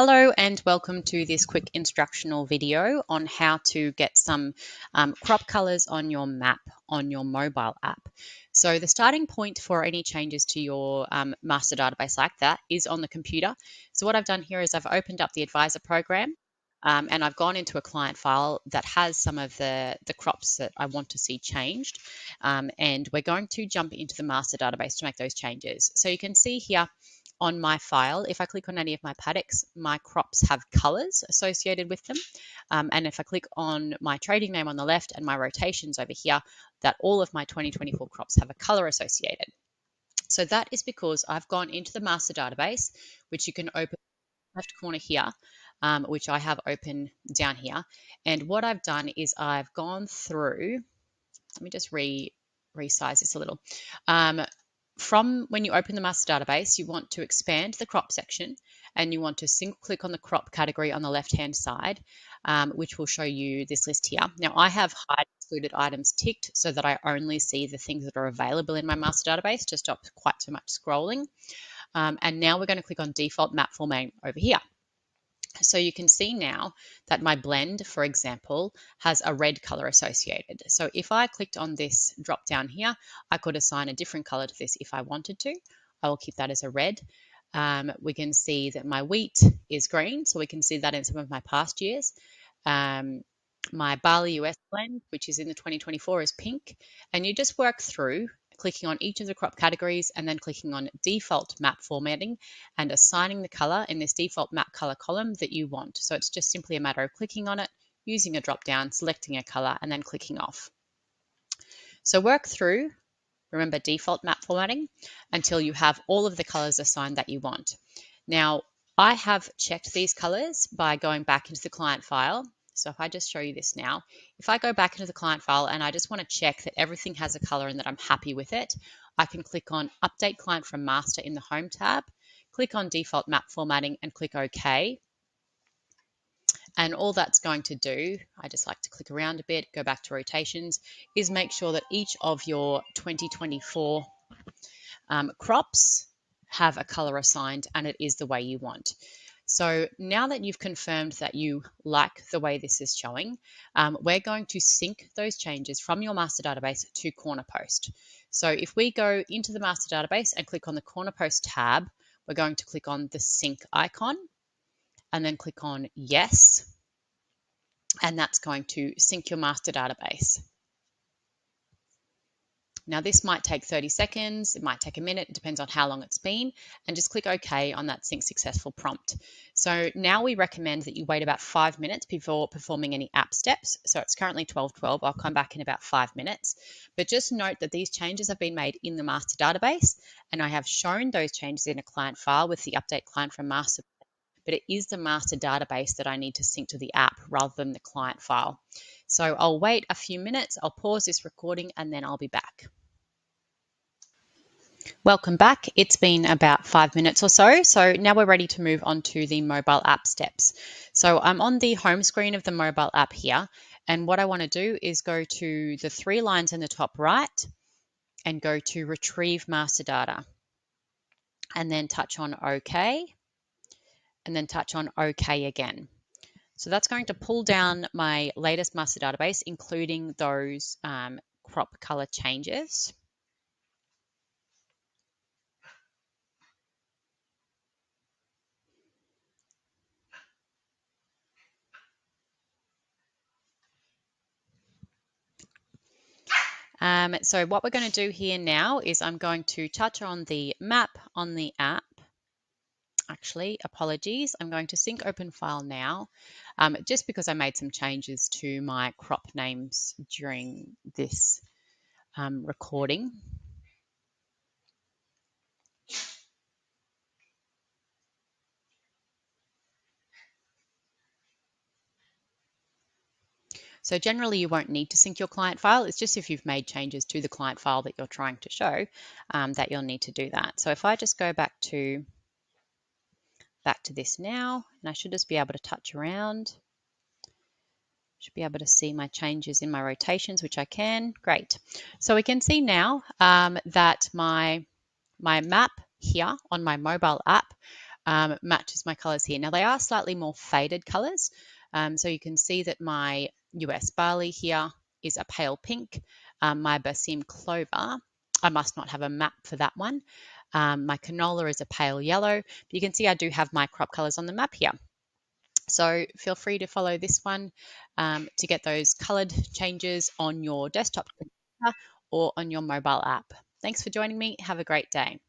Hello and welcome to this quick instructional video on how to get some crop colors on your map on your mobile app. So the starting point for any changes to your master database like that is on the computer. So what I've done here is I've opened up the Advisor program and I've gone into a client file that has some of the crops that I want to see changed. And we're going to jump into the master database to make those changes. So you can see here on my file, if I click on any of my paddocks, my crops have colors associated with them. And if I click on my trading name on the left and my rotations over here, that all of my 2024 crops have a color associated. So that is because I've gone into the master database, which you can open left corner here, which I have open down here. And what I've done is I've gone through, let me just resize this a little. From when you open the master database, you want to expand the crop section and you want to single click on the crop category on the left hand side, which will show you this list here. Now I have hide excluded items ticked so that I only see the things that are available in my master database to stop quite so much scrolling. And now we're going to click on default map formatting over here. So you can see now that my blend, for example, has a red color associated. So if I clicked on this drop down here, I could assign a different color to this if I wanted to. I will keep that as a red. We can see that my wheat is green, so we can see that in some of my past years. My barley US blend, which is in the 2024, is pink. And you just work through clicking on each of the crop categories and then clicking on default map formatting and assigning the color in this default map color column that you want. So it's just simply a matter of clicking on it, using a drop down, selecting a color, and then clicking off. So work through, remember default map formatting, until you have all of the colors assigned that you want. Now, I have checked these colors by going back into the client file. So if I just show you this now, if I go back into the client file and I just want to check that everything has a color and that I'm happy with it, I can click on Update Client from Master in the Home tab, click on Default Map Formatting and click OK. And all that's going to do, I just like to click around a bit, go back to rotations, is make sure that each of your 2024 crops have a color assigned and it is the way you want. So now that you've confirmed that you like the way this is showing, we're going to sync those changes from your master database to Cornerpost. So if we go into the master database and click on the Cornerpost tab, we're going to click on the sync icon and then click on yes, and that's going to sync your master database. Now this might take 30 seconds, it might take a minute, it depends on how long it's been, and just click OK on that sync successful prompt. So now we recommend that you wait about 5 minutes before performing any app steps. So it's currently 12:12, I'll come back in about 5 minutes. But just note that these changes have been made in the master database, and I have shown those changes in a client file with the update client from master, but it is the master database that I need to sync to the app rather than the client file. So I'll wait a few minutes, I'll pause this recording, and then I'll be back. Welcome back. It's been about 5 minutes or so. So now we're ready to move on to the mobile app steps. So I'm on the home screen of the mobile app here. And what I want to do is go to the 3 lines in the top right and go to retrieve master data. And then touch on OK. And then touch on OK again. So that's going to pull down my latest master database, including those crop color changes. So what we're going to do here now is I'm going to touch on the map on the app. Actually, apologies. I'm going to sync open file now, just because I made some changes to my crop names during this recording. So generally you won't need to sync your client file. It's just if you've made changes to the client file that you're trying to show that you'll need to do that. So if I just go back to this now, and I should just be able to touch around. Should be able to see my changes in my rotations, which I can. Great. So we can see now that my map here on my mobile app matches my colors here. Now they are slightly more faded colors. So you can see that my US barley here is a pale pink. My Berseem clover, I must not have a map for that one. My canola is a pale yellow, but you can see I do have my crop colors on the map here. So feel free to follow this one to get those colored changes on your desktop computer or on your mobile app. Thanks for joining me. Have a great day.